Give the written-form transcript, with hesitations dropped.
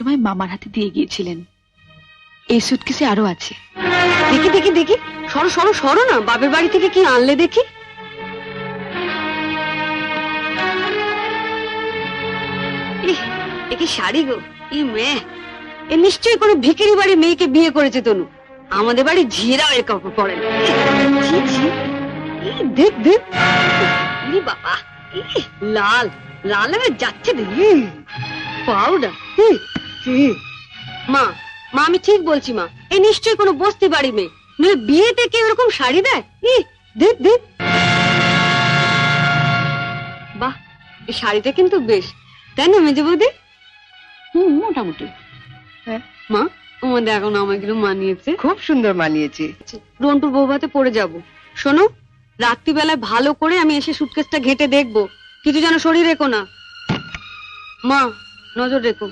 তোমায় মামার হাতে দিয়ে গিয়েছিলেন। এই সুটকেসে আরো আছে। দেখি দেখি দেখি, সরো সরো সরো না, বাপের বাড়ি থেকে কি আনলে দেখি। এ কি শাড়ি গো, ই মেয়ে, এ নিশ্চয়ই কোনো ভিখারি বাড়ির মেয়েকে বিয়ে করেছে তনু। আমাদের বাড়ি ঝিরাও এ কাপড় পরে না। ছি, ছি। দেখ দেখ, বাবা, লাল লাল হয়ে যাচ্ছে দেখি, পাউডার। মা মা আমি ঠিক বলছি মা, এ নিশ্চয়ই কোনো বস্তি বাড়ি মেয়ে, নইলে বিয়েতে কেউ এরকম শাড়ি দেয়? দেখ দেখ, বাহ, এই শাড়িটা কিন্তু বেশ, তাই না মেজে বৌদি? মোটামুটি। হ্যাঁ মা, আমাদের এখন আমাকে মানিয়েছে, খুব সুন্দর মানিয়েছে। রন্টুর বৌভাতে পরে যাব। শোনো, রাত্রিবেলায় ভালো করে আমি এসে সুটকেসটা ঘেটে দেখবো, কিছু যেন শরীর রেখো না। মা নজর রেখো।